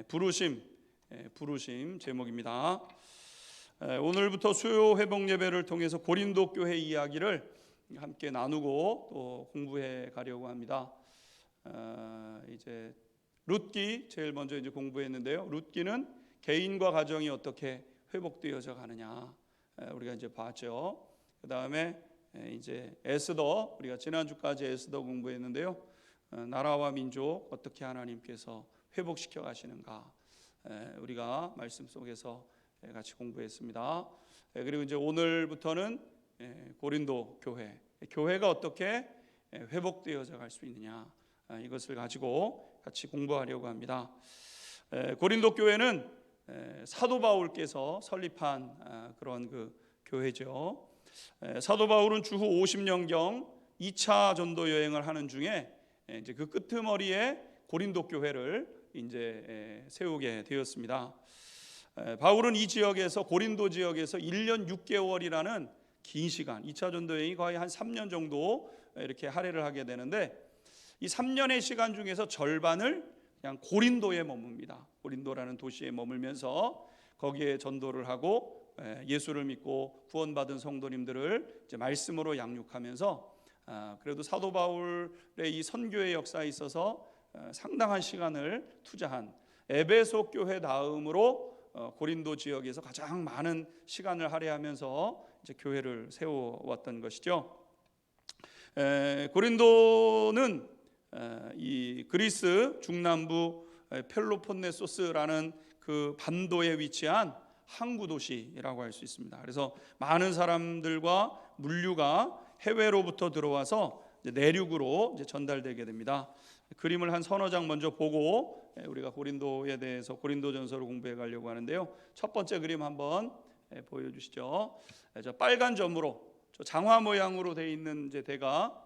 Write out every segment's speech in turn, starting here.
부르심 제목입니다. 오늘부터 수요 회복 예배를 통해서 고린도 교회 이야기를 함께 나누고 또 공부해 가려고 합니다. 이제 룻기 제일 먼저 이제 공부했는데요. 룻기는 개인과 가정이 어떻게 회복되어져 가느냐 우리가 이제 봤죠. 그 다음에 이제 에스더, 우리가 지난주까지 에스더 공부했는데요. 나라와 민족 어떻게 하나님께서 회복시켜 가시는가 우리가 말씀 속에서 같이 공부했습니다. 그리고 이제 오늘부터는 고린도 교회가 어떻게 회복되어져 갈 수 있느냐 이것을 가지고 같이 공부하려고 합니다. 고린도 교회는 사도 바울께서 설립한 그런 그 교회죠. 사도 바울은 주후 50년경 2차 전도 여행을 하는 중에 이제 그 끄트머리에 고린도 교회를 이제 세우게 되었습니다. 바울은 이 지역에서 고린도 지역에서 1년 6개월이라는 긴 시간, 2차 전도 여행이 거의 한 3년 정도 이렇게 할애를 하게 되는데 이 3년의 시간 중에서 절반을 그냥 고린도에 머뭅니다. 고린도라는 도시에 머물면서 거기에 전도를 하고 예수를 믿고 구원받은 성도님들을 이제 말씀으로 양육하면서 그래도 사도 바울의 이 선교의 역사에 있어서 상당한 시간을 투자한 에베소 교회 다음으로 고린도 지역에서 가장 많은 시간을 할애하면서 이제 교회를 세워왔던 것이죠. 고린도는 이 그리스 중남부 펠로폰네소스라는 그 반도에 위치한 항구 도시라고 할 수 있습니다. 그래서 많은 사람들과 물류가 해외로부터 들어와서 이제 내륙으로 이제 전달되게 됩니다. 그림을 한 서너 장 먼저 보고 우리가 고린도에 대해서 고린도전서를 공부해 가려고 하는데요. 첫 번째 그림 한번 보여주시죠. 저 빨간 점으로 저 장화 모양으로 되어 있는 이제 대가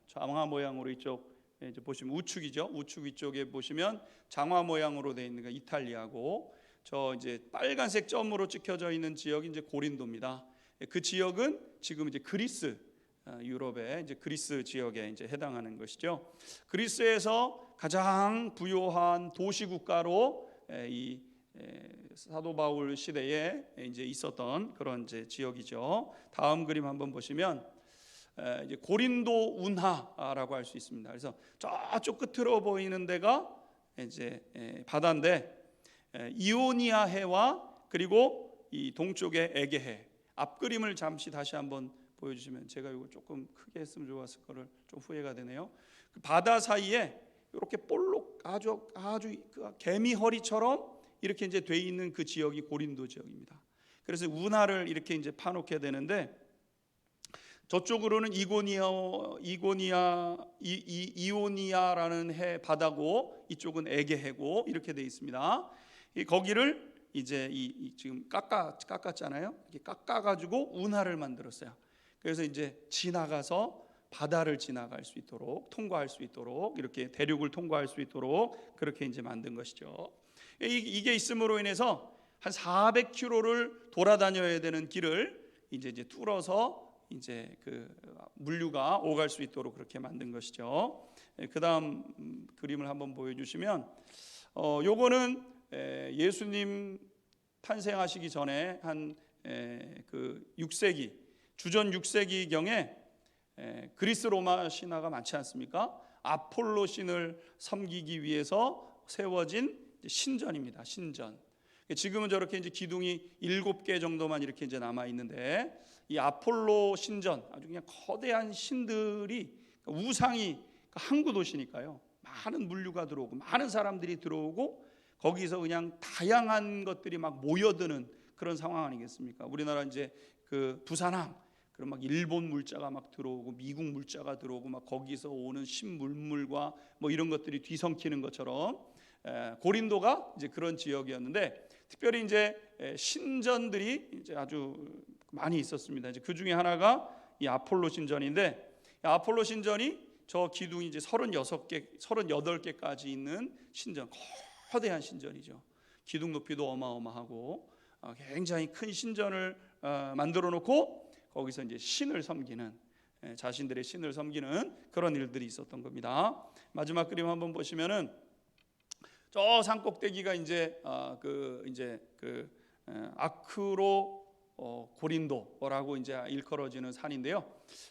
장화 모양으로 이쪽 이제 보시면 우측이죠. 우측 위쪽에 보시면 장화 모양으로 되어 있는 게 이탈리아고 저 이제 빨간색 점으로 찍혀져 있는 지역이 이제 고린도입니다. 그 지역은 지금 이제 그리스 유럽의 이제 그리스 지역에 이제 해당하는 것이죠. 그리스에서 가장 부유한 도시 국가로 이 사도 바울 시대에 이제 있었던 그런 이제 지역이죠. 다음 그림 한번 보시면 이제 고린도 운하라고 할 수 있습니다. 그래서 저쪽 끝으로 보이는 데가 이제 바다인데 이오니아 해와 그리고 이 동쪽의 에게해 앞 그림을 잠시 다시 한번 보여주시면 제가 이거 조금 크게 했으면 좋았을 거를 좀 후회가 되네요. 그 바다 사이에 이렇게 볼록 아주 개미 허리처럼 이렇게 이제 돼 있는 그 지역이 고린도 지역입니다. 그래서 운하를 이렇게 이제 파놓게 되는데 저쪽으로는 이오니아라는 해 바다고 이쪽은 에게해고 이렇게 돼 있습니다. 거기를 이제 지금 깎았잖아요. 이렇게 깎아가지고 운하를 만들었어요. 그래서 이제 지나가서 바다를 지나갈 수 있도록 통과할 수 있도록 이렇게 대륙을 통과할 수 있도록 그렇게 이제 만든 것이죠. 이게 있음으로 인해서 한 400km를 돌아다녀야 되는 길을 이제 뚫어서 이제 그 물류가 오갈 수 있도록 그렇게 만든 것이죠. 그다음 그림을 한번 보여주시면 요거는 예수님 탄생하시기 전에 한 그 6세기 주전 6세기 경에 그리스 로마 신화가 많지 않습니까? 아폴로 신을 섬기기 위해서 세워진 신전입니다. 신전. 지금은 저렇게 이제 기둥이 7개 정도만 이렇게 이제 남아 있는데 이 아폴로 신전 아주 그냥 거대한 신들이 우상이 항구 도시니까요. 많은 물류가 들어오고 많은 사람들이 들어오고 거기서 그냥 다양한 것들이 막 모여드는 그런 상황 아니겠습니까? 우리나라 이제 그 부산항 그럼 막 일본 물자가 막 들어오고 미국 물자가 들어오고 막 거기서 오는 신물물과 뭐 이런 것들이 뒤섞이는 것처럼 고린도가 이제 그런 지역이었는데 특별히 이제 신전들이 이제 아주 많이 있었습니다. 이제 그 중에 하나가 이 아폴로 신전인데 아폴로 신전이 저 기둥이 이제 36개, 38개까지 있는 신전, 거대한 신전이죠. 기둥 높이도 어마어마하고 굉장히 큰 신전을 만들어 놓고 거기서 이제 신을 섬기는 자신들의 신을 섬기는 그런 일들이 있었던 겁니다. 마지막 그림 한번 보시면은 저 산 꼭대기가 이제 아크로 고린도라고 이제 일컬어지는 산인데요.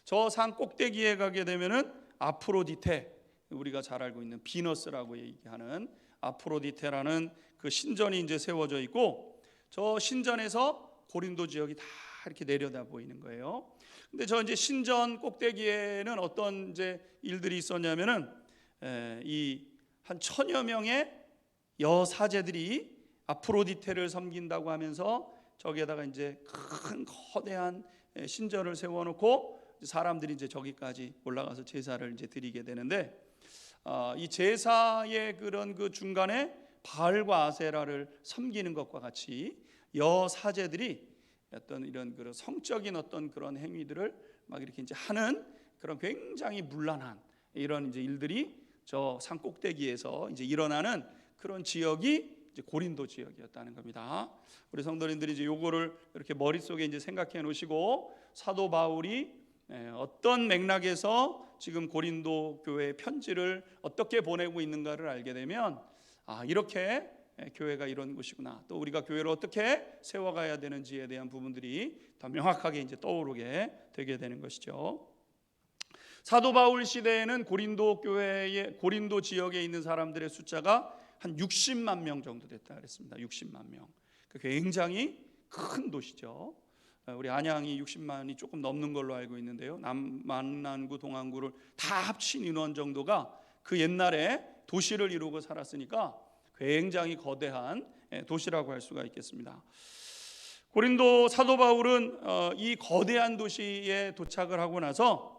저 산 꼭대기에 가게 되면은 아프로디테, 우리가 잘 알고 있는 비너스라고 얘기하는 아프로디테라는 그 신전이 이제 세워져 있고, 저 신전에서 고린도 지역이 다 이렇게 내려다 보이는 거예요. 근데 저 이제 신전 꼭대기에는 어떤 이제 일들이 있었냐면은 이 한 1000여 명의 여사제들이 아프로디테를 섬긴다고 하면서 저기에다가 이제 큰 거대한 신전을 세워놓고 사람들이 이제 저기까지 올라가서 제사를 이제 드리게 되는데, 이 제사의 그런 그 중간에 바알과 아세라를 섬기는 것과 같이 여사제들이 어떤 이런 그런 성적인 어떤 그런 행위들을 막 이렇게 이제 하는 그런 굉장히 문란한 이런 이제 일들이 저 산 꼭대기에서 이제 일어나는 그런 지역이 이제 고린도 지역이었다는 겁니다. 우리 성도님들이 이제 요거를 이렇게 머릿속에 이제 생각해 놓으시고, 사도 바울이 어떤 맥락에서 지금 고린도 교회에 편지를 어떻게 보내고 있는가를 알게 되면, 이렇게 교회가 이런 곳이구나, 또 우리가 교회를 어떻게 세워가야 되는지에 대한 부분들이 더 명확하게 이제 떠오르게 되게 되는 것이죠. 사도 바울 시대에는 고린도 교회의 고린도 지역에 있는 사람들의 숫자가 한 60만 명 정도 됐다 그랬습니다. 60만 명. 굉장히 큰 도시죠. 우리 안양이 60만이 조금 넘는 걸로 알고 있는데요. 만안구, 동안구를 다 합친 인원 정도가 그 옛날에 도시를 이루고 살았으니까 굉장히 거대한 도시라고 할 수가 있겠습니다. 고린도 사도 바울은 이 거대한 도시에 도착을 하고 나서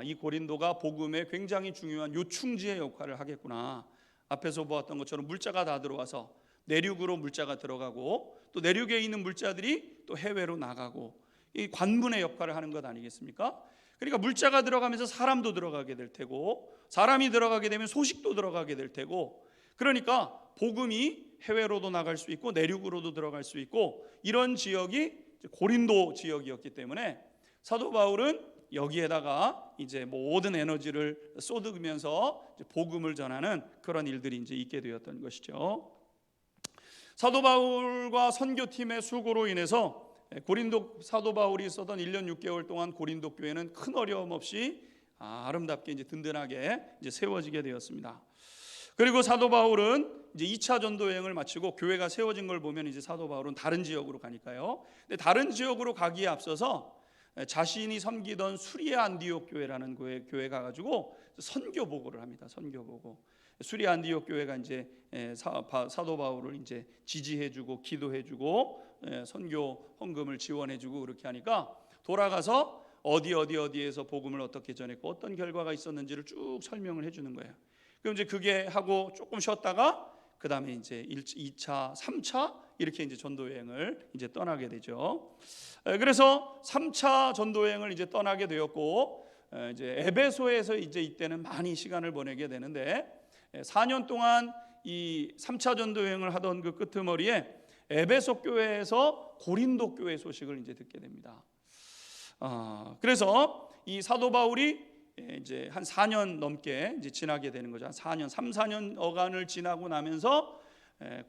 이 고린도가 복음에 굉장히 중요한 요충지의 역할을 하겠구나. 앞에서 보았던 것처럼 물자가 다 들어와서 내륙으로 물자가 들어가고, 또 내륙에 있는 물자들이 또 해외로 나가고, 이 관문의 역할을 하는 것 아니겠습니까? 그러니까 물자가 들어가면서 사람도 들어가게 될 테고, 사람이 들어가게 되면 소식도 들어가게 될 테고, 그러니까 복음이 해외로도 나갈 수 있고 내륙으로도 들어갈 수 있고, 이런 지역이 고린도 지역이었기 때문에 사도 바울은 여기에다가 이제 모든 에너지를 쏟으면서 복음을 전하는 그런 일들이 이제 있게 되었던 것이죠. 사도 바울과 선교팀의 수고로 인해서 고린도 사도 바울이 있었던 1년 6개월 동안 고린도 교회는 큰 어려움 없이 아름답게 이제 든든하게 이제 세워지게 되었습니다. 그리고 사도 바울은 이제 2차 전도 여행을 마치고 교회가 세워진 걸 보면 이제 사도 바울은 다른 지역으로 가니까요. 근데 다른 지역으로 가기에 앞서서 자신이 섬기던 수리아 안디옥 교회라는 교회 가가지고 선교 보고를 합니다. 선교 보고. 수리아 안디옥 교회가 이제 사도 바울을 이제 지지해주고 기도해주고 선교 헌금을 지원해주고 그렇게 하니까 돌아가서 어디에서 복음을 어떻게 전했고 어떤 결과가 있었는지를 쭉 설명을 해주는 거예요. 그럼 이제 그게 하고 조금 쉬었다가 그 다음에 이제 2차, 3차 이렇게 이제 전도 여행을 이제 떠나게 되죠. 그래서 3차 전도 여행을 이제 떠나게 되었고, 이제 에베소에서 이제 이때는 많이 시간을 보내게 되는데, 4년 동안 이 3차 전도 여행을 하던 그 끄트머리에 에베소 교회에서 고린도 교회 소식을 이제 듣게 됩니다. 그래서 이 사도 바울이 이제 한 4년 넘게 이제 지나게 되는 거죠. 한 4년, 3-4년 어간을 지나고 나면서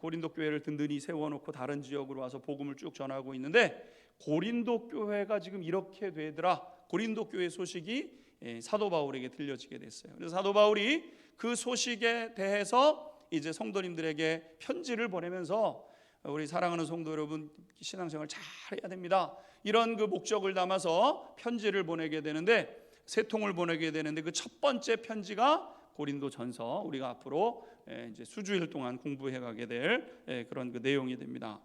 고린도 교회를 든든히 세워놓고 다른 지역으로 와서 복음을 쭉 전하고 있는데, 고린도 교회가 지금 이렇게 되더라. 고린도 교회 소식이 사도 바울에게 들려지게 됐어요. 그래서 사도 바울이 그 소식에 대해서 이제 성도님들에게 편지를 보내면서, 우리 사랑하는 성도 여러분, 신앙생활 잘 해야 됩니다. 이런 그 목적을 담아서 편지를 보내게 되는데, 세 통을 보내게 되는데, 그 첫 번째 편지가 고린도전서, 우리가 앞으로 이제 수주일 동안 공부해 가게 될 그런 그 내용이 됩니다.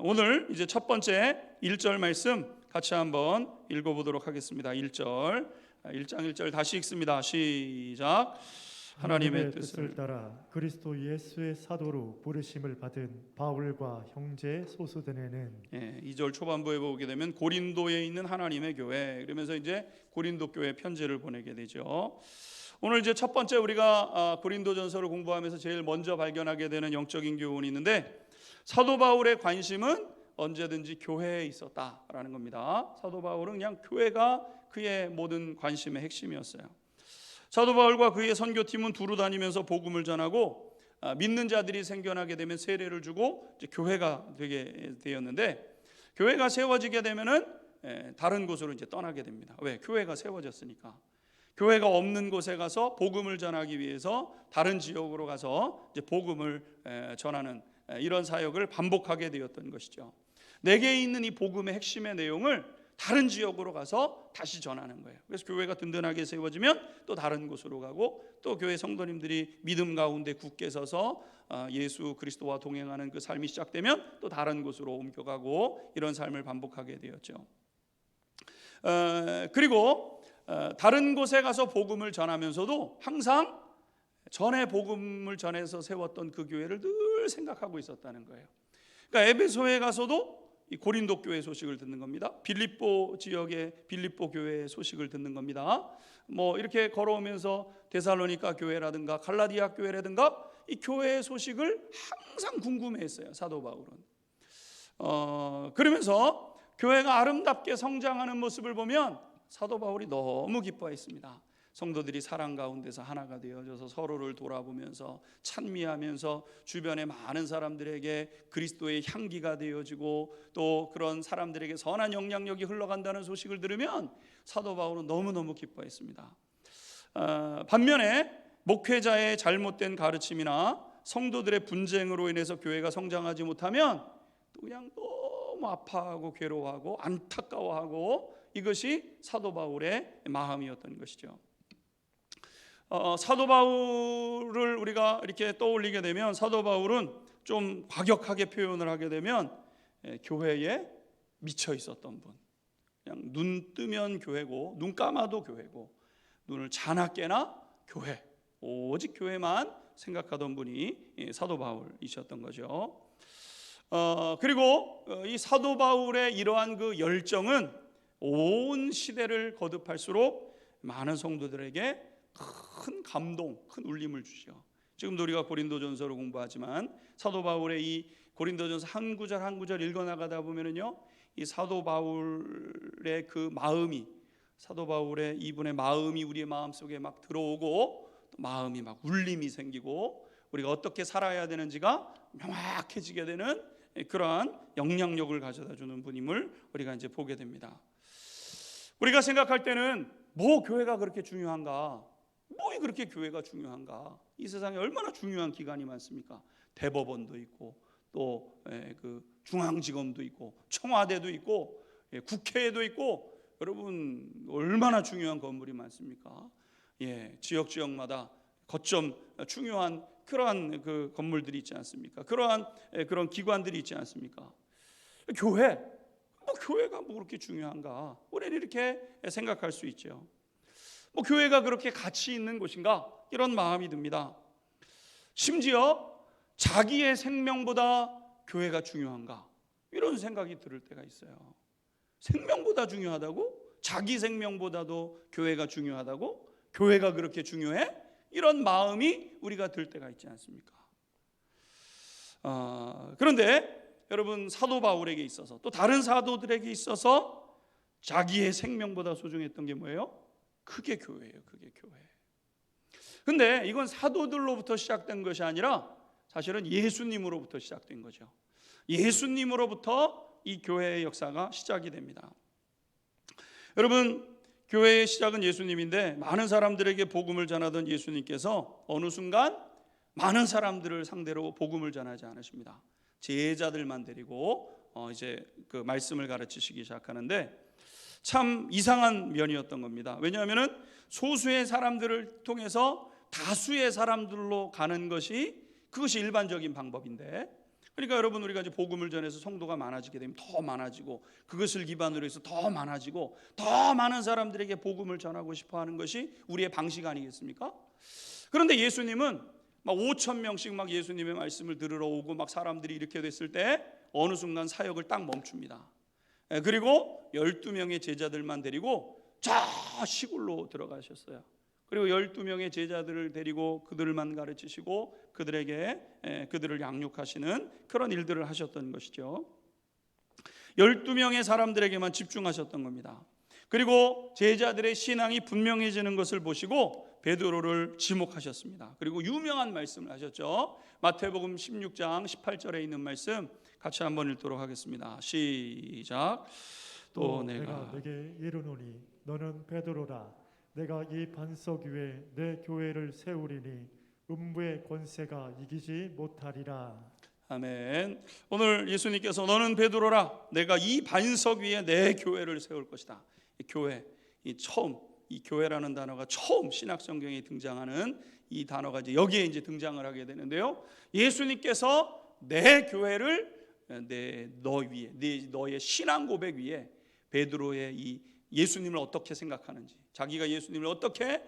오늘 이제 첫 번째 1절 말씀 같이 한번 읽어보도록 하겠습니다. 1장 1절 다시 읽습니다. 시작. 하나님의 뜻을 따라 그리스도 예수의 사도로 부르심을 받은 바울과 형제 소수들에는, 2절 초반부에 보게 되면 고린도에 있는 하나님의 교회, 그러면서 이제 고린도 교회 편지를 보내게 되죠. 오늘 이제 첫 번째 우리가 고린도전서를 공부하면서 제일 먼저 발견하게 되는 영적인 교훈이 있는데, 사도 바울의 관심은 언제든지 교회에 있었다라는 겁니다. 사도 바울은 그냥 교회가 그의 모든 관심의 핵심이었어요. 사도 바울과 그의 선교팀은 두루 다니면서 복음을 전하고, 믿는 자들이 생겨나게 되면 세례를 주고 이제 교회가 되게 되었는데, 교회가 세워지게 되면은 다른 곳으로 이제 떠나게 됩니다. 왜? 교회가 세워졌으니까. 교회가 없는 곳에 가서 복음을 전하기 위해서 다른 지역으로 가서 이제 복음을 전하는 이런 사역을 반복하게 되었던 것이죠. 내게 있는 이 복음의 핵심의 내용을 다른 지역으로 가서 다시 전하는 거예요. 그래서 교회가 든든하게 세워지면 또 다른 곳으로 가고, 또 교회 성도님들이 믿음 가운데 굳게 서서 예수 그리스도와 동행하는 그 삶이 시작되면 또 다른 곳으로 옮겨가고, 이런 삶을 반복하게 되었죠. 그리고 다른 곳에 가서 복음을 전하면서도 항상 전에 복음을 전해서 세웠던 그 교회를 늘 생각하고 있었다는 거예요. 그러니까 에베소에 가서도 이 고린도 교회 소식을 듣는 겁니다. 빌립보 지역의 빌립보 교회의 소식을 듣는 겁니다. 뭐 이렇게 걸어오면서 데살로니가 교회라든가 갈라디아 교회라든가 이 교회의 소식을 항상 궁금해했어요, 사도 바울은. 그러면서 교회가 아름답게 성장하는 모습을 보면 사도 바울이 너무 기뻐했습니다. 성도들이 사랑 가운데서 하나가 되어져서 서로를 돌아보면서 찬미하면서 주변의 많은 사람들에게 그리스도의 향기가 되어지고, 또 그런 사람들에게 선한 영향력이 흘러간다는 소식을 들으면 사도 바울은 너무너무 기뻐했습니다. 반면에 목회자의 잘못된 가르침이나 성도들의 분쟁으로 인해서 교회가 성장하지 못하면 또 그냥 너무 아파하고 괴로워하고 안타까워하고, 이것이 사도 바울의 마음이었던 것이죠. 사도 바울을 우리가 이렇게 떠올리게 되면, 사도 바울은 좀 과격하게 표현을 하게 되면 교회에 미쳐 있었던 분, 그냥 눈 뜨면 교회고 눈 감아도 교회고, 눈을 자나 깨나 교회, 오직 교회만 생각하던 분이 사도 바울이셨던 거죠. 그리고 이 사도 바울의 이러한 그 열정은 온 시대를 거듭할수록 많은 성도들에게 큰 감동, 큰 울림을 주죠. 지금도 우리가 고린도전서를 공부하지만 사도 바울의 이 고린도전서 한 구절 한 구절 읽어나가다 보면은요, 이 사도 바울의 그 마음이, 사도 바울의 이분의 마음이 우리의 마음 속에 막 들어오고, 또 마음이 막 울림이 생기고, 우리가 어떻게 살아야 되는지가 명확해지게 되는 그러한 영향력을 가져다 주는 분임을 우리가 이제 보게 됩니다. 우리가 생각할 때는 뭐 교회가 그렇게 중요한가? 뭐 그렇게 교회가 중요한가? 이 세상에 얼마나 중요한 기관이 많습니까? 대법원도 있고, 또 그 중앙지검도 있고, 청와대도 있고, 국회에도 있고, 여러분 얼마나 중요한 건물이 많습니까? 지역마다 거점 중요한 그러한 그 건물들이 있지 않습니까? 그런 기관들이 있지 않습니까? 교회가 뭐 그렇게 중요한가? 우리는 이렇게 생각할 수 있죠. 뭐 교회가 그렇게 가치 있는 곳인가? 이런 마음이 듭니다. 심지어 자기의 생명보다 교회가 중요한가? 이런 생각이 들을 때가 있어요. 생명보다 중요하다고? 자기 생명보다도 교회가 중요하다고? 교회가 그렇게 중요해? 이런 마음이 우리가 들 때가 있지 않습니까? 그런데 여러분, 사도 바울에게 있어서, 또 다른 사도들에게 있어서 자기의 생명보다 소중했던 게 뭐예요? 그게 교회예요. 그게 교회. 근데 이건 사도들로부터 시작된 것이 아니라 사실은 예수님으로부터 시작된 거죠. 예수님으로부터 이 교회의 역사가 시작이 됩니다. 여러분, 교회의 시작은 예수님인데, 많은 사람들에게 복음을 전하던 예수님께서 어느 순간 많은 사람들을 상대로 복음을 전하지 않으십니다. 제자들만 데리고 이제 그 말씀을 가르치시기 시작하는데, 참 이상한 면이었던 겁니다. 왜냐하면은 소수의 사람들을 통해서 다수의 사람들로 가는 그것이 일반적인 방법인데, 그러니까 여러분, 우리가 이제 복음을 전해서 성도가 많아지게 되면 더 많아지고, 그것을 기반으로 해서 더 많아지고, 더 많은 사람들에게 복음을 전하고 싶어하는 것이 우리의 방식 아니겠습니까? 그런데 예수님은 막 5천 명씩 막 예수님의 말씀을 들으러 오고 막 사람들이 이렇게 됐을 때 어느 순간 사역을 딱 멈춥니다. 그리고 12명의 제자들만 데리고 저 시골로 들어가셨어요. 그리고 12명의 제자들을 데리고 그들만 가르치시고 그들을 양육하시는 그런 일들을 하셨던 것이죠. 12명의 사람들에게만 집중하셨던 겁니다. 그리고 제자들의 신앙이 분명해지는 것을 보시고 베드로를 지목하셨습니다. 그리고 유명한 말씀을 하셨죠. 마태복음 16장 18절에 있는 말씀 같이 한번 읽도록 하겠습니다. 시작. 또 내가 내게 이르노니 너는 베드로라. 내가 이 반석 위에 내 교회를 세우리니 음부의 권세가 이기지 못하리라. 아멘. 오늘 예수님께서 너는 베드로라. 내가 이 반석 위에 내 교회를 세울 것이다. 이 교회, 이 교회라는 단어가 처음 신약 성경에 등장하는 이 단어가 이제 여기에 이제 등장을 하게 되는데요. 예수님께서 내 교회를 너의 신앙 고백 위에 베드로의 이 예수님을 어떻게 생각하는지, 자기가 예수님을 어떻게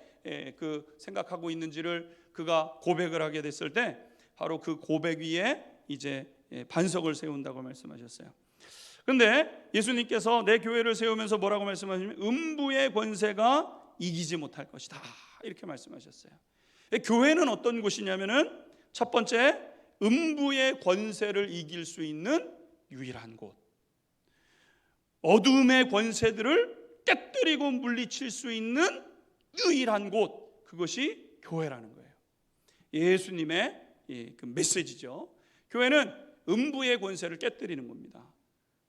생각하고 있는지를 그가 고백을 하게 됐을 때 바로 그 고백 위에 이제 반석을 세운다고 말씀하셨어요. 그런데 예수님께서 내 교회를 세우면서 뭐라고 말씀하시냐면 음부의 권세가 이기지 못할 것이다 이렇게 말씀하셨어요. 교회는 어떤 곳이냐면은 첫 번째, 음부의 권세를 이길 수 있는 유일한 곳, 어둠의 권세들을 깨뜨리고 물리칠 수 있는 유일한 곳, 그것이 교회라는 거예요. 예수님의 그 메시지죠. 교회는 음부의 권세를 깨뜨리는 겁니다.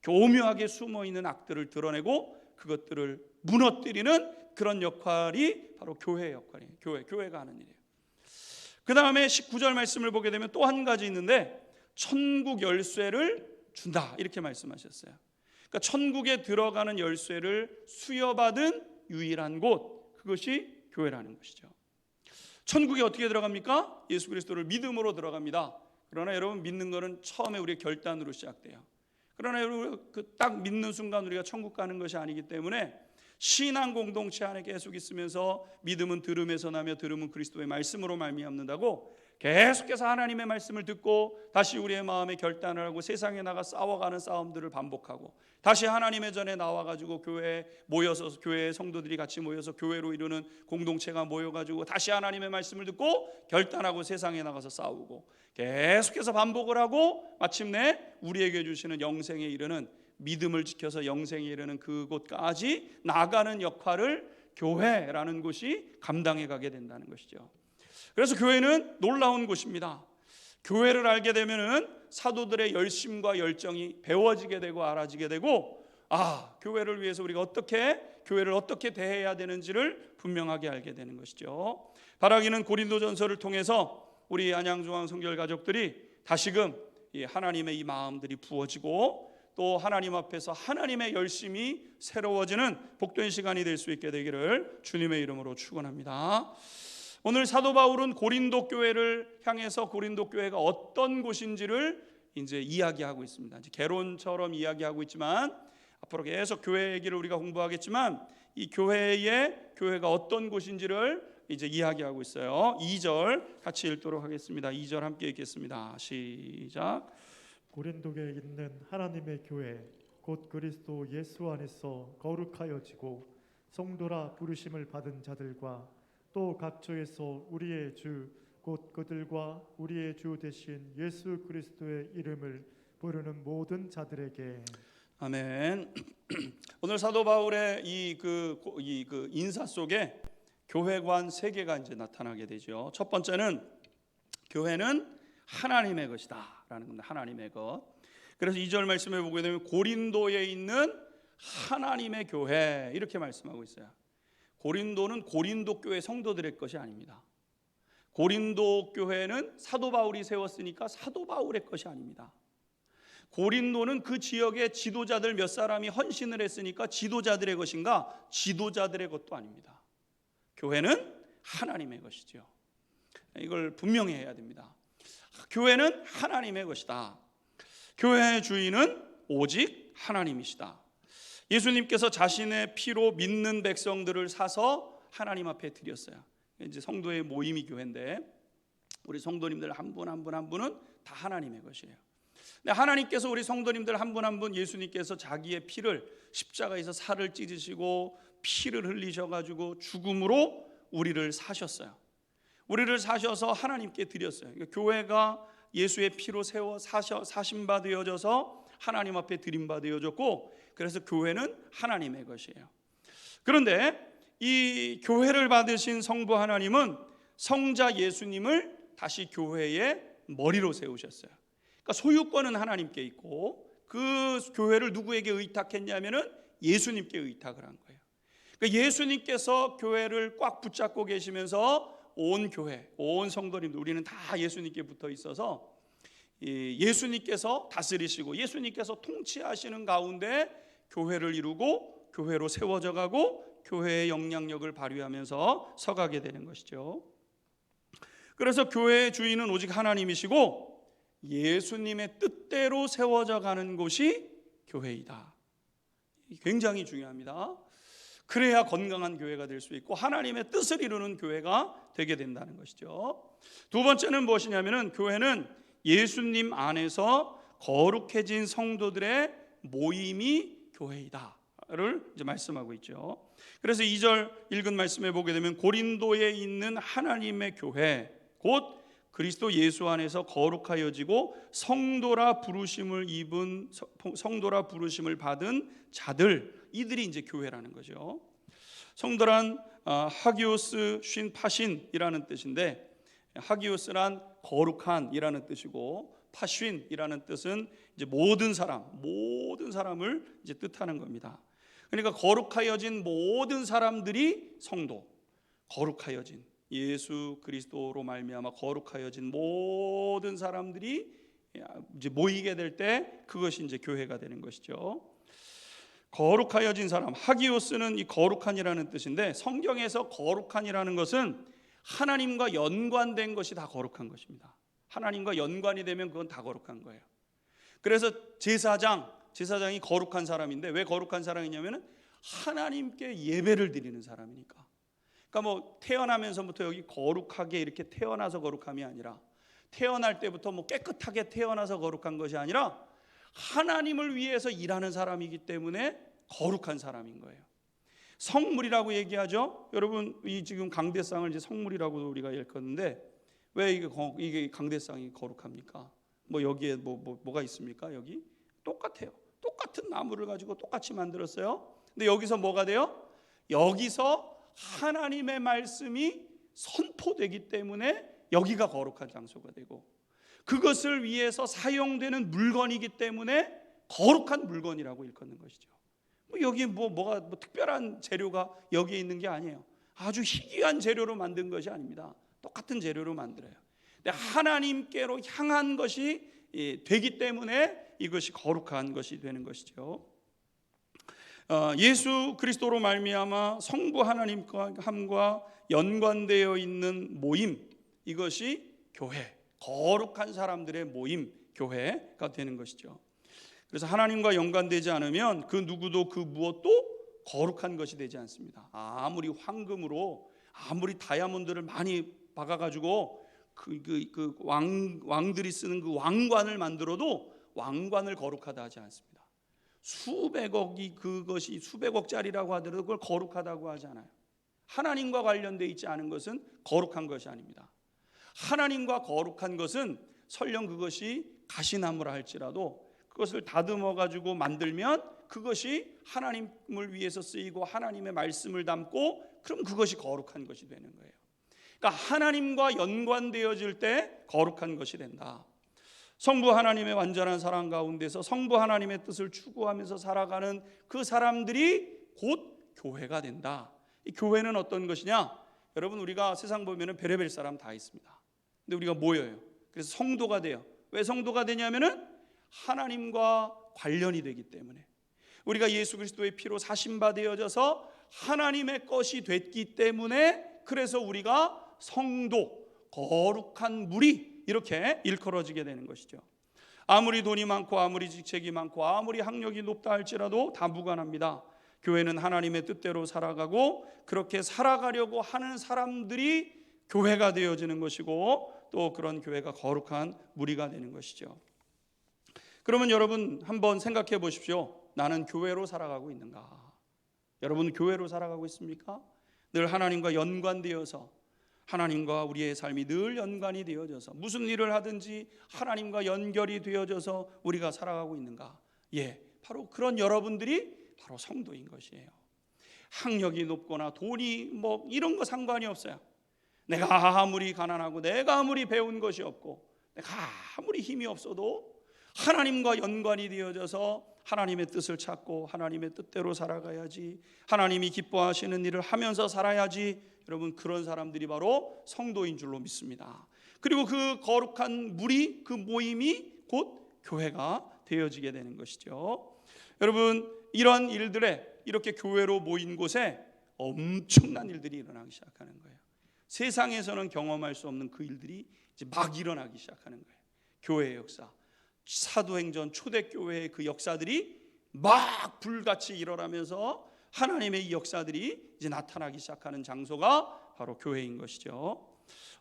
교묘하게 숨어있는 악들을 드러내고 그것들을 무너뜨리는 그런 역할이 바로 교회의 역할이에요. 교회가 하는 일이에요. 그 다음에 19절 말씀을 보게 되면 또 한 가지 있는데 천국 열쇠를 준다 이렇게 말씀하셨어요. 그러니까 천국에 들어가는 열쇠를 수여받은 유일한 곳, 그것이 교회라는 것이죠. 천국에 어떻게 들어갑니까? 예수 그리스도를 믿음으로 들어갑니다. 그러나 여러분, 믿는 것은 처음에 우리의 결단으로 시작돼요. 그러나 여러분, 딱 믿는 순간 우리가 천국 가는 것이 아니기 때문에 신앙 공동체 안에 계속 있으면서 믿음은 들음에서 나며 들음은 그리스도의 말씀으로 말미암는다고 계속해서 하나님의 말씀을 듣고 다시 우리의 마음에 결단을 하고 세상에 나가 싸워가는 싸움들을 반복하고 다시 하나님의 전에 나와가지고 교회에 모여서, 교회의 성도들이 같이 모여서 교회로 이루는 공동체가 모여가지고 다시 하나님의 말씀을 듣고 결단하고 세상에 나가서 싸우고 계속해서 반복을 하고 마침내 우리에게 주시는 영생에 이르는, 믿음을 지켜서 영생에 이르는 그곳까지 나가는 역할을 교회라는 곳이 감당해 가게 된다는 것이죠. 그래서 교회는 놀라운 곳입니다. 교회를 알게 되면은 사도들의 열심과 열정이 배워지게 되고 알아지게 되고, 교회를 위해서 우리가 교회를 어떻게 대해야 되는지를 분명하게 알게 되는 것이죠. 바라기는 고린도전서를 통해서 우리 안양중앙 성결 가족들이 다시금 하나님의 이 마음들이 부어지고 또 하나님 앞에서 하나님의 열심이 새로워지는 복된 시간이 될 수 있게 되기를 주님의 이름으로 축원합니다. 오늘 사도 바울은 고린도 교회를 향해서 고린도 교회가 어떤 곳인지를 이제 이야기하고 있습니다. 이제 개론처럼 이야기하고 있지만 앞으로 계속 교회 얘기를 우리가 공부하겠지만 이 교회가 어떤 곳인지를 이제 이야기하고 있어요. 2절 같이 읽도록 하겠습니다. 2절 함께 읽겠습니다. 시작. 고린도에 있는 하나님의 교회 곧 그리스도 예수 안에서 거룩하여지고 성도라 부르심을 받은 자들과 또 각처에서 우리의 주 곧 그들과 우리의 주 되신 예수 그리스도의 이름을 부르는 모든 자들에게. 아멘. 오늘 사도 바울의 이 인사 속에 교회관 3개가 이제 나타나게 되죠. 첫 번째는 교회는 하나님의 것이다라는 겁니다. 하나님의 것. 그래서 2절 말씀을 보게 되면 고린도에 있는 하나님의 교회 이렇게 말씀하고 있어요. 고린도는 고린도 교회 성도들의 것이 아닙니다. 고린도 교회는 사도 바울이 세웠으니까 사도 바울의 것이 아닙니다. 고린도는 그 지역의 지도자들 몇 사람이 헌신을 했으니까 지도자들의 것인가? 지도자들의 것도 아닙니다. 교회는 하나님의 것이죠. 이걸 분명히 해야 됩니다. 교회는 하나님의 것이다. 교회의 주인은 오직 하나님이시다. 예수님께서 자신의 피로 믿는 백성들을 사서 하나님 앞에 드렸어요. 이제 성도의 모임이 교회인데 우리 성도님들 한 분 한 분은 다 하나님의 것이에요. 근데 하나님께서 우리 성도님들 한 분 한 분, 예수님께서 자기의 피를 십자가에서 살을 찢으시고 피를 흘리셔가지고 죽음으로 우리를 사셨어요. 우리를 사셔서 하나님께 드렸어요. 그러니까 교회가 예수의 피로 사신 바 되어져서 하나님 앞에 드린 바 되어졌고, 그래서 교회는 하나님의 것이에요. 그런데 이 교회를 받으신 성부 하나님은 성자 예수님을 다시 교회의 머리로 세우셨어요. 그러니까 소유권은 하나님께 있고 그 교회를 누구에게 의탁했냐면은 예수님께 의탁을 한 거예요. 그러니까 예수님께서 교회를 꽉 붙잡고 계시면서 온 교회, 온 성도님들 우리는 다 예수님께 붙어 있어서 예수님께서 다스리시고 예수님께서 통치하시는 가운데 교회를 이루고 교회로 세워져 가고 교회의 영향력을 발휘하면서 서가게 되는 것이죠. 그래서 교회의 주인은 오직 하나님이시고 예수님의 뜻대로 세워져 가는 곳이 교회이다. 굉장히 중요합니다. 그래야 건강한 교회가 될 수 있고 하나님의 뜻을 이루는 교회가 되게 된다는 것이죠. 두 번째는 무엇이냐면은 교회는 예수님 안에서 거룩해진 성도들의 모임이 교회이다를 이제 말씀하고 있죠. 그래서 2절 읽은 말씀에 보게 되면 고린도에 있는 하나님의 교회 곧 그리스도 예수 안에서 거룩하여지고 성도라 부르심을 받은 자들, 이들이 이제 교회라는 거죠. 성도란 하기오스 쉰 파신이라는 뜻인데 하기오스란 거룩한이라는 뜻이고 파쉰이라는 뜻은 이제 모든 사람을 이제 뜻하는 겁니다. 그러니까 거룩하여진 모든 사람들이 성도, 거룩하여진 예수 그리스도로 말미암아 거룩하여진 모든 사람들이 이제 모이게 될 때 그것이 이제 교회가 되는 것이죠. 거룩하여진 사람, 하기오스는 이 거룩한이라는 뜻인데 성경에서 거룩한이라는 것은 하나님과 연관된 것이 다 거룩한 것입니다. 하나님과 연관이 되면 그건 다 거룩한 거예요. 그래서 제사장이 거룩한 사람인데 왜 거룩한 사람이냐면은 하나님께 예배를 드리는 사람이니까. 그러니까 뭐 태어나면서부터 여기 거룩하게 이렇게 태어나서 거룩함이 아니라 태어날 때부터 뭐 깨끗하게 태어나서 거룩한 것이 아니라 하나님을 위해서 일하는 사람이기 때문에 거룩한 사람인 거예요. 성물이라고 얘기하죠. 여러분 이 지금 강대상을 이제 성물이라고 우리가 읽었는데 왜 이게 강대상이 거룩합니까? 뭐 여기에 뭐가 있습니까? 여기 똑같아요. 똑같은 나무를 가지고 똑같이 만들었어요. 근데 여기서 뭐가 돼요? 여기서 하나님의 말씀이 선포되기 때문에 여기가 거룩한 장소가 되고 그것을 위해서 사용되는 물건이기 때문에 거룩한 물건이라고 일컫는 것이죠. 여기 뭐가 특별한 재료가 여기에 있는 게 아니에요. 아주 희귀한 재료로 만든 것이 아닙니다. 똑같은 재료로 만들어요. 근데 하나님께로 향한 것이 되기 때문에 이것이 거룩한 것이 되는 것이죠. 예수 그리스도로 말미암아 성부 하나님과 연관되어 있는 모임, 이것이 교회, 거룩한 사람들의 모임, 교회가 되는 것이죠. 그래서 하나님과 연관되지 않으면 그 누구도 그 무엇도 거룩한 것이 되지 않습니다. 아무리 황금으로 아무리 다이아몬드를 많이 박아가지고 그 왕들이 쓰는 그 왕관을 만들어도 왕관을 거룩하다 하지 않습니다. 수백억이 그것이 수백억짜리라고 하더라도 그걸 거룩하다고 하지 않아요. 하나님과 관련되어 있지 않은 것은 거룩한 것이 아닙니다. 하나님과 거룩한 것은 설령 그것이 가시나무라 할지라도 그것을 다듬어 가지고 만들면 그것이 하나님을 위해서 쓰이고 하나님의 말씀을 담고 그럼 그것이 거룩한 것이 되는 거예요. 그러니까 하나님과 연관되어질 때 거룩한 것이 된다. 성부 하나님의 완전한 사랑 가운데서 성부 하나님의 뜻을 추구하면서 살아가는 그 사람들이 곧 교회가 된다. 이 교회는 어떤 것이냐? 여러분 우리가 세상 보면은 별의별 사람 다 있습니다. 근데 우리가 모여요. 그래서 성도가 돼요. 왜 성도가 되냐면은 하나님과 관련이 되기 때문에 우리가 예수 그리스도의 피로 사심바 되어져서 하나님의 것이 됐기 때문에 그래서 우리가 성도, 거룩한 무리 이렇게 일컬어지게 되는 것이죠. 아무리 돈이 많고 아무리 직책이 많고 아무리 학력이 높다 할지라도 다 무관합니다. 교회는 하나님의 뜻대로 살아가고 그렇게 살아가려고 하는 사람들이 교회가 되어지는 것이고 또 그런 교회가 거룩한 무리가 되는 것이죠. 그러면 여러분 한번 생각해 보십시오. 나는 교회로 살아가고 있는가? 여러분 교회로 살아가고 있습니까? 늘 하나님과 연관되어서 하나님과 우리의 삶이 늘 연관이 되어져서 무슨 일을 하든지 하나님과 연결이 되어져서 우리가 살아가고 있는가? 예, 바로 그런 여러분들이 바로 성도인 것이에요. 학력이 높거나 돈이 뭐 이런 거 상관이 없어요. 내가 아무리 가난하고 내가 아무리 배운 것이 없고 내가 아무리 힘이 없어도 하나님과 연관이 되어져서 하나님의 뜻을 찾고 하나님의 뜻대로 살아가야지, 하나님이 기뻐하시는 일을 하면서 살아야지, 여러분 그런 사람들이 바로 성도인 줄로 믿습니다. 그리고 그 거룩한 무리, 그 모임이 곧 교회가 되어지게 되는 것이죠. 여러분 이런 일들에, 이렇게 교회로 모인 곳에 엄청난 일들이 일어나기 시작하는 거예요. 세상에서는 경험할 수 없는 그 일들이 이제 막 일어나기 시작하는 거예요. 교회의 역사, 사도행전 초대교회의 그 역사들이 막 불같이 일어나면서 하나님의 이 역사들이 이제 나타나기 시작하는 장소가 바로 교회인 것이죠.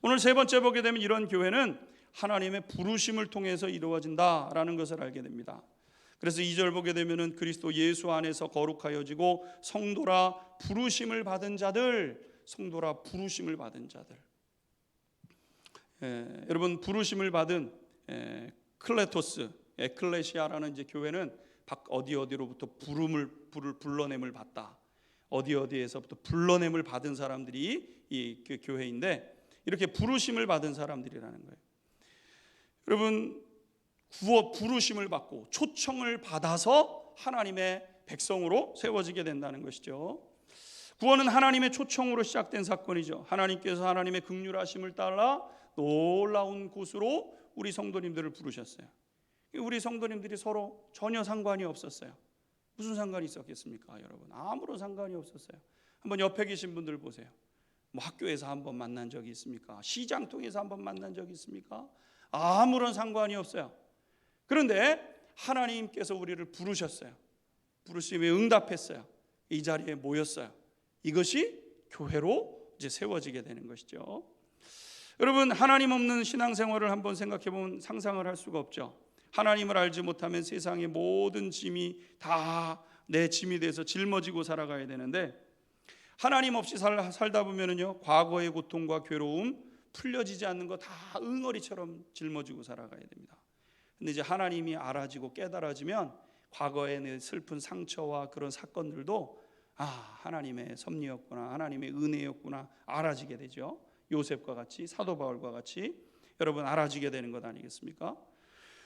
오늘 세 번째 보게 되면 이런 교회는 하나님의 부르심을 통해서 이루어진다라는 것을 알게 됩니다. 그래서 2절 보게 되면은 그리스도 예수 안에서 거룩하여지고 성도라 부르심을 받은 자들, 성도라 부르심을 받은 자들. 여러분 부르심을 받은 클레토스, 에클레시아라는 이제 교회는 어디로부터 불을 불러냄을 받다, 어디에서부터 불러냄을 받은 사람들이 이 교회인데, 이렇게 부르심을 받은 사람들이라는 거예요. 여러분 부르심을 받고 초청을 받아서 하나님의 백성으로 세워지게 된다는 것이죠. 구원은 하나님의 초청으로 시작된 사건이죠. 하나님께서 하나님의 긍휼하심을 따라 놀라운 곳으로 우리 성도님들을 부르셨어요. 우리 성도님들이 서로 전혀 상관이 없었어요. 무슨 상관이 있었겠습니까, 여러분? 아무런 상관이 없었어요. 한번 옆에 계신 분들 보세요. 뭐 학교에서 한번 만난 적이 있습니까? 시장통에서 한번 만난 적이 있습니까? 아무런 상관이 없어요. 그런데 하나님께서 우리를 부르셨어요. 부르심에 응답했어요. 이 자리에 모였어요. 이것이 교회로 이제 세워지게 되는 것이죠. 여러분 하나님 없는 신앙생활을 한번 생각해 보면 상상을 할 수가 없죠. 하나님을 알지 못하면 세상의 모든 짐이 다 내 짐이 돼서 짊어지고 살아가야 되는데, 하나님 없이 살다 보면은요, 과거의 고통과 괴로움, 풀려지지 않는 거 다 응어리처럼 짊어지고 살아가야 됩니다. 근데 이제 하나님이 알아지고 깨달아지면 과거의 내 슬픈 상처와 그런 사건들도 하나님의 섭리였구나, 하나님의 은혜였구나 알아지게 되죠. 요셉과 같이, 사도 바울과 같이 여러분 알아지게 되는 것 아니겠습니까?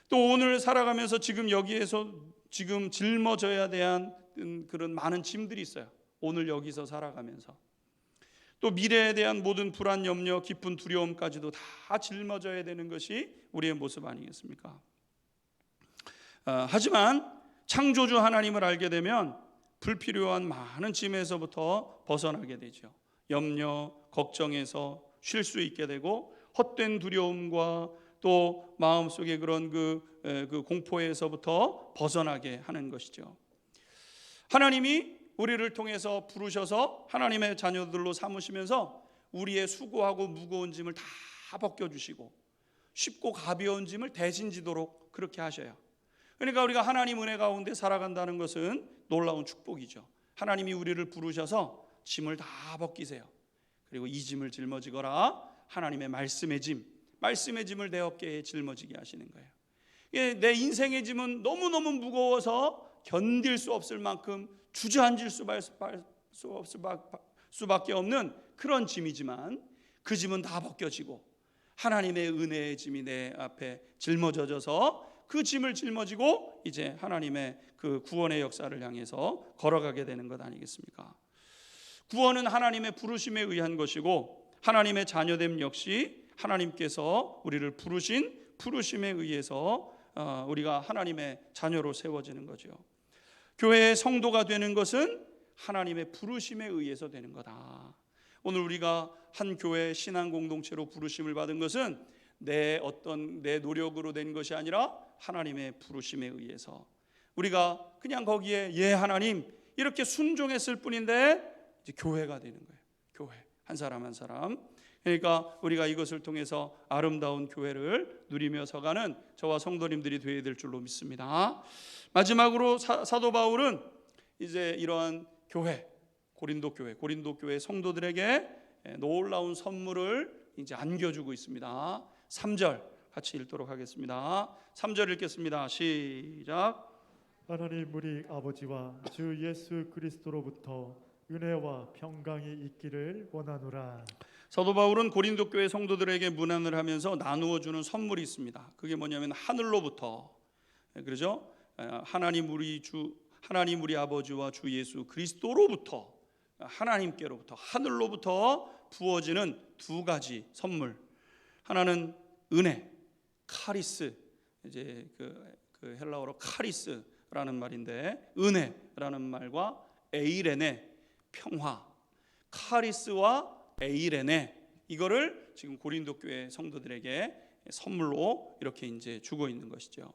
또 오늘 살아가면서 지금 여기에서 지금 짊어져야 대한 그런 많은 짐들이 있어요. 오늘 여기서 살아가면서 또 미래에 대한 모든 불안, 염려, 깊은 두려움까지도 다 짊어져야 되는 것이 우리의 모습 아니겠습니까? 하지만 창조주 하나님을 알게 되면 불필요한 많은 짐에서부터 벗어나게 되죠. 염려, 걱정에서 쉴 수 있게 되고, 헛된 두려움과 또 마음속에 그런 그 공포에서부터 벗어나게 하는 것이죠. 하나님이 우리를 통해서 부르셔서 하나님의 자녀들로 삼으시면서 우리의 수고하고 무거운 짐을 다 벗겨주시고 쉽고 가벼운 짐을 대신 지도록 그렇게 하셔요. 그러니까 우리가 하나님 은혜 가운데 살아간다는 것은 놀라운 축복이죠. 하나님이 우리를 부르셔서 짐을 다 벗기세요. 그리고 이 짐을 짊어지거라, 하나님의 말씀의 짐을 내 어깨에 짊어지게 하시는 거예요. 내 인생의 짐은 너무너무 무거워서 견딜 수 없을 만큼 주저앉을 수밖에 없는 그런 짐이지만, 그 짐은 다 벗겨지고 하나님의 은혜의 짐이 내 앞에 짊어져져서 그 짐을 짊어지고 이제 하나님의 그 구원의 역사를 향해서 걸어가게 되는 것 아니겠습니까? 구원은 하나님의 부르심에 의한 것이고, 하나님의 자녀됨 역시 하나님께서 우리를 부르신 부르심에 의해서 우리가 하나님의 자녀로 세워지는 거죠. 교회의 성도가 되는 것은 하나님의 부르심에 의해서 되는 거다. 오늘 우리가 한 교회 신앙 공동체로 부르심을 받은 것은 내 노력으로 된 것이 아니라 하나님의 부르심에 의해서, 우리가 그냥 거기에 예 하나님 이렇게 순종했을 뿐인데 이제 교회가 되는 거예요. 교회 한 사람 한 사람. 그러니까 우리가 이것을 통해서 아름다운 교회를 누리며 서가는 저와 성도님들이 되어야 될 줄로 믿습니다. 마지막으로 사도 바울은 이제 이러한 교회, 고린도 교회 성도들에게 놀라운 선물을 이제 안겨주고 있습니다. 3절 같이 읽도록 하겠습니다. 3절 읽겠습니다. 시작. 하나님 우리 아버지와 주 예수 그리스도로부터 은혜와 평강이 있기를 원하노라. 사도 바울은 고린도 교회 성도들에게 문안을 하면서 나누어 주는 선물이 있습니다. 그게 뭐냐면 하늘로부터, 그러죠? 하나님 우리 아버지와 주 예수 그리스도로부터, 하나님께로부터, 하늘로부터 부어지는 두 가지 선물. 하나는 은혜, 카리스, 이제 그 헬라어로 카리스라는 말인데, 은혜라는 말과 에이레네, 평화. 카리스와 에이레네, 이거를 지금 고린도 교회 성도들에게 선물로 이렇게 이제 주고 있는 것이죠.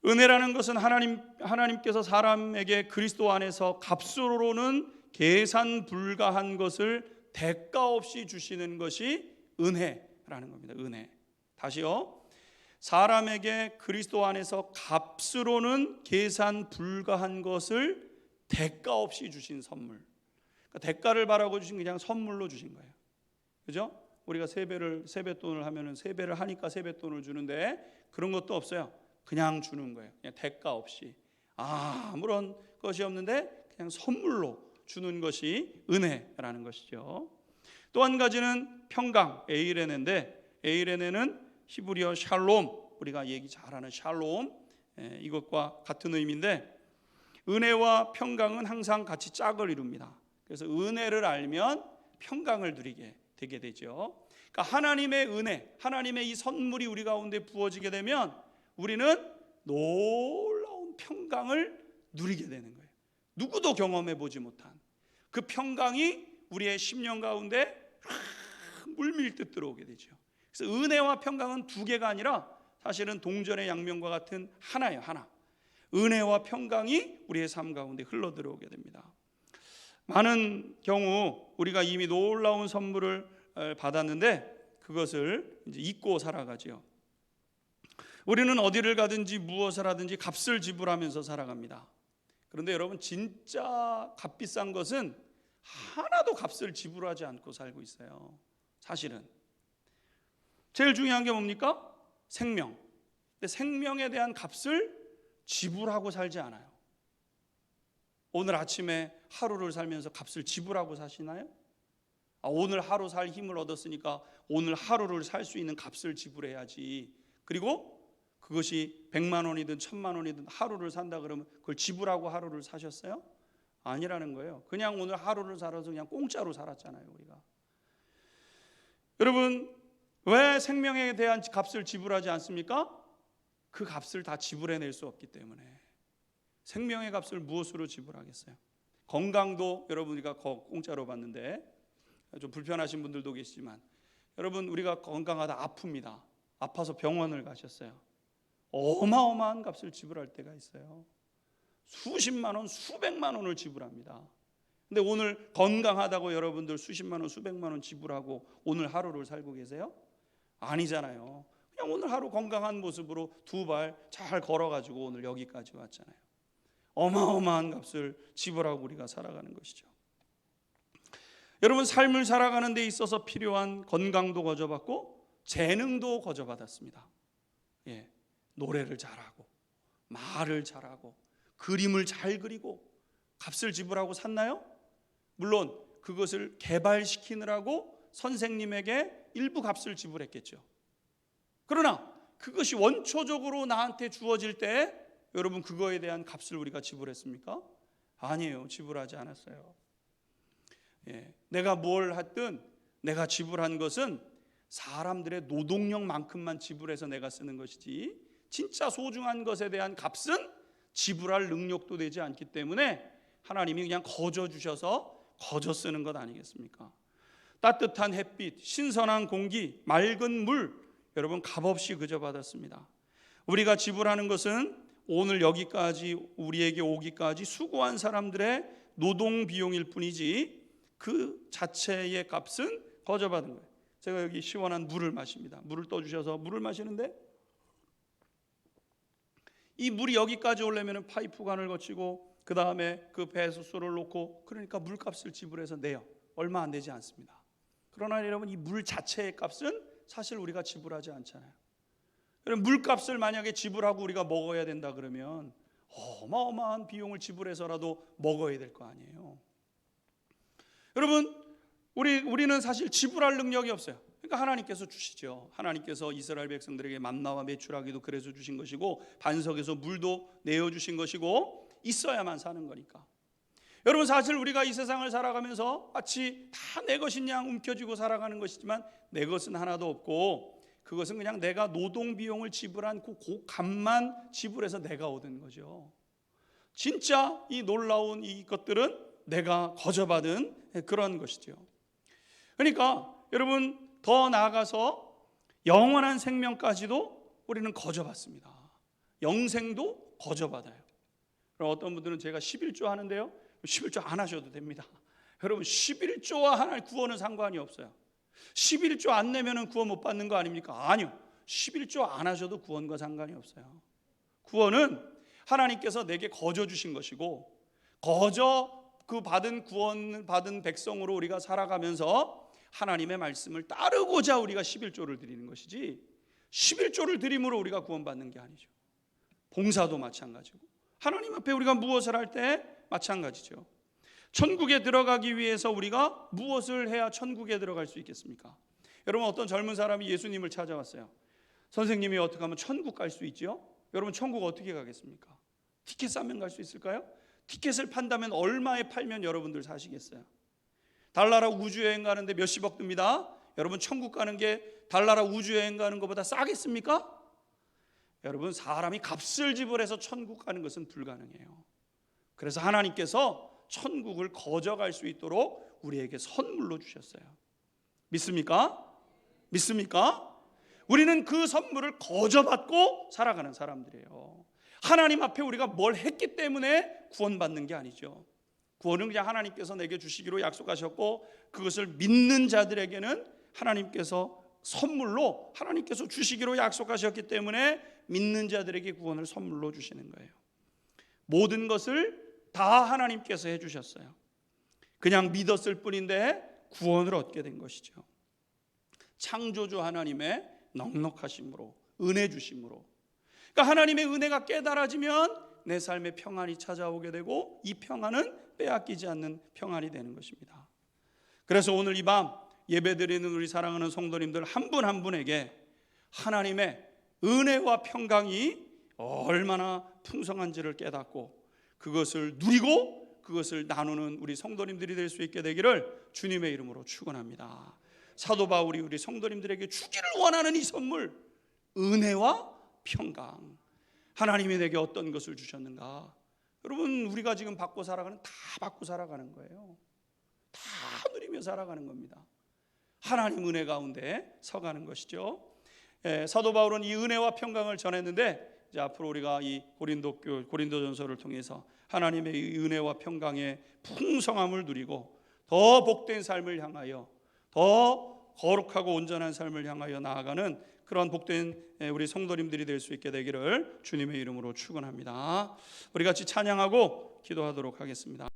은혜라는 것은 하나님께서 사람에게 그리스도 안에서 값으로는 계산 불가한 것을 대가 없이 주시는 것이 은혜라는 겁니다. 은혜. 다시요. 사람에게 그리스도 안에서 값으로는 계산 불가한 것을 대가 없이 주신 선물. 그러니까 대가를 바라고 주신 그냥 선물로 주신 거예요. 그죠? 우리가 세뱃돈을 하면은 세배를 하니까 세뱃돈을 주는데 그런 것도 없어요. 그냥 주는 거예요. 그냥 대가 없이. 아무런 것이 없는데 그냥 선물로 주는 것이 은혜라는 것이죠. 또 한 가지는 평강, 에이레네인데, 에이레네는 히브리어 샬롬, 우리가 얘기 잘하는 샬롬, 이것과 같은 의미인데, 은혜와 평강은 항상 같이 짝을 이룹니다. 그래서 은혜를 알면 평강을 누리게 되게 되죠. 그러니까 하나님의 은혜, 하나님의 이 선물이 우리 가운데 부어지게 되면 우리는 놀라운 평강을 누리게 되는 거예요. 누구도 경험해 보지 못한 그 평강이 우리의 심령 가운데 물밀듯 들어오게 되죠. 그래서 은혜와 평강은 두 개가 아니라 사실은 동전의 양면과 같은 하나예요. 하나. 은혜와 평강이 우리의 삶 가운데 흘러 들어오게 됩니다. 많은 경우 우리가 이미 놀라운 선물을 받았는데 그것을 이제 잊고 살아가지요. 우리는 어디를 가든지 무엇을 하든지 값을 지불하면서 살아갑니다. 그런데 여러분, 진짜 값비싼 것은 하나도 값을 지불하지 않고 살고 있어요. 사실은 제일 중요한 게 뭡니까? 생명. 근데 생명에 대한 값을 지불하고 살지 않아요. 오늘 아침에 하루를 살면서 값을 지불하고 사시나요? 오늘 하루 살 힘을 얻었으니까 오늘 하루를 살 수 있는 값을 지불해야지. 그리고 그것이 100만 원이든 1000만 원이든 하루를 산다 그러면 그걸 지불하고 하루를 사셨어요? 아니라는 거예요. 그냥 오늘 하루를 살아서 그냥 공짜로 살았잖아요, 우리가. 여러분, 왜 생명에 대한 값을 지불하지 않습니까? 그 값을 다 지불해낼 수 없기 때문에. 생명의 값을 무엇으로 지불하겠어요? 건강도 여러분 우리가 공짜로 받는데 좀 불편하신 분들도 계시지만, 여러분 우리가 건강하다 아픕니다. 아파서 병원을 가셨어요. 어마어마한 값을 지불할 때가 있어요. 수십만 원, 수백만 원을 지불합니다. 근데 오늘 건강하다고 여러분들 수십만 원, 수백만 원 지불하고 오늘 하루를 살고 계세요? 아니잖아요. 그냥 오늘 하루 건강한 모습으로 두 발 잘 걸어가지고 오늘 여기까지 왔잖아요. 어마어마한 값을 지불하고 우리가 살아가는 것이죠. 여러분, 삶을 살아가는 데 있어서 필요한 건강도 거저받고 재능도 거저받았습니다. 노래를 잘하고 말을 잘하고 그림을 잘 그리고 값을 지불하고 샀나요? 물론 그것을 개발시키느라고 선생님에게 일부 값을 지불했겠죠. 그러나 그것이 원초적으로 나한테 주어질 때 여러분, 그거에 대한 값을 우리가 지불했습니까? 아니에요. 지불하지 않았어요. 내가 뭘 하든 내가 지불한 것은 사람들의 노동력만큼만 지불해서 내가 쓰는 것이지, 진짜 소중한 것에 대한 값은 지불할 능력도 되지 않기 때문에 하나님이 그냥 거저 주셔서 거저 쓰는 것 아니겠습니까? 따뜻한 햇빛, 신선한 공기, 맑은 물, 여러분 값없이 그저 받았습니다. 우리가 지불하는 것은 오늘 여기까지 우리에게 오기까지 수고한 사람들의 노동 비용일 뿐이지 그 자체의 값은 거저 받은 거예요. 제가 여기 시원한 물을 마십니다. 물을 떠주셔서 물을 마시는데 이 물이 여기까지 오려면 파이프관을 거치고 그 다음에 그 배수소를 놓고, 그러니까 물값을 지불해서 내요. 얼마 안 되지 않습니다. 그러나 여러분, 이 물 자체의 값은 사실 우리가 지불하지 않잖아요. 여러분, 물값을 만약에 지불하고 우리가 먹어야 된다 그러면 어마어마한 비용을 지불해서라도 먹어야 될 거 아니에요. 여러분, 우리는 사실 지불할 능력이 없어요. 그러니까 하나님께서 주시죠. 하나님께서 이스라엘 백성들에게 만나와 메추라기도 그래서 주신 것이고, 반석에서 물도 내어 주신 것이고, 있어야만 사는 거니까. 여러분, 사실 우리가 이 세상을 살아가면서 마치 다 내 것인 양 움켜쥐고 살아가는 것이지만 내 것은 하나도 없고, 그것은 그냥 내가 노동 비용을 지불한 그 값만 지불해서 내가 얻은 거죠. 진짜 이 놀라운 이것들은 내가 거저받은 그런 것이죠. 그러니까 여러분, 더 나아가서 영원한 생명까지도 우리는 거저받습니다. 영생도 거저받아요. 그럼 어떤 분들은 제가 11조 하는데요, 11조 안 하셔도 됩니다. 여러분, 11조와 하나의 구원은 상관이 없어요. 11조 안 내면은 구원 못 받는 거 아닙니까? 아니요, 11조 안 하셔도 구원과 상관이 없어요. 구원은 하나님께서 내게 거저 주신 것이고, 거저 그 받은 구원 받은 백성으로 우리가 살아가면서 하나님의 말씀을 따르고자 우리가 11조를 드리는 것이지, 11조를 드림으로 우리가 구원받는 게 아니죠. 봉사도 마찬가지고, 하나님 앞에 우리가 무엇을 할 때 마찬가지죠. 천국에 들어가기 위해서 우리가 무엇을 해야 천국에 들어갈 수 있겠습니까? 여러분, 어떤 젊은 사람이 예수님을 찾아왔어요. 선생님이 어떻게 하면 천국 갈 수 있죠? 여러분, 천국 어떻게 가겠습니까? 티켓 사면 갈 수 있을까요? 티켓을 판다면 얼마에 팔면 여러분들 사시겠어요? 달나라 우주여행 가는데 몇십억 듭니다. 여러분, 천국 가는 게 달나라 우주여행 가는 것보다 싸겠습니까? 여러분, 사람이 값을 지불해서 천국 가는 것은 불가능해요. 그래서 하나님께서 천국을 거저갈 수 있도록 우리에게 선물로 주셨어요. 믿습니까? 믿습니까? 우리는 그 선물을 거저받고 살아가는 사람들이에요. 하나님 앞에 우리가 뭘 했기 때문에 구원받는 게 아니죠. 구원은 그냥 하나님께서 내게 주시기로 약속하셨고, 그것을 믿는 자들에게는 하나님께서 선물로 하나님께서 주시기로 약속하셨기 때문에 믿는 자들에게 구원을 선물로 주시는 거예요. 모든 것을 다 하나님께서 해주셨어요. 그냥 믿었을 뿐인데 구원을 얻게 된 것이죠. 창조주 하나님의 넉넉하심으로, 은혜 주심으로. 그러니까 하나님의 은혜가 깨달아지면 내 삶에 평안이 찾아오게 되고, 이 평안은 빼앗기지 않는 평안이 되는 것입니다. 그래서 오늘 이 밤 예배드리는 우리 사랑하는 성도님들 한 분 한 분에게 하나님의 은혜와 평강이 얼마나 풍성한지를 깨닫고, 그것을 누리고 그것을 나누는 우리 성도님들이 될 수 있게 되기를 주님의 이름으로 축원합니다. 사도 바울이 우리 성도님들에게 주기를 원하는 이 선물, 은혜와 평강. 하나님이 내게 어떤 것을 주셨는가? 여러분, 우리가 지금 받고 살아가는, 다 받고 살아가는 거예요. 다 누리며 살아가는 겁니다. 하나님 은혜 가운데 서가는 것이죠. 사도 바울은 이 은혜와 평강을 전했는데, 이제 앞으로 우리가 이 고린도전서를 통해서 하나님의 이 은혜와 평강의 풍성함을 누리고 더 복된 삶을 향하여, 더 거룩하고 온전한 삶을 향하여 나아가는 그런 복된 우리 성도님들이 될 수 있게 되기를 주님의 이름으로 축원합니다. 우리 같이 찬양하고 기도하도록 하겠습니다.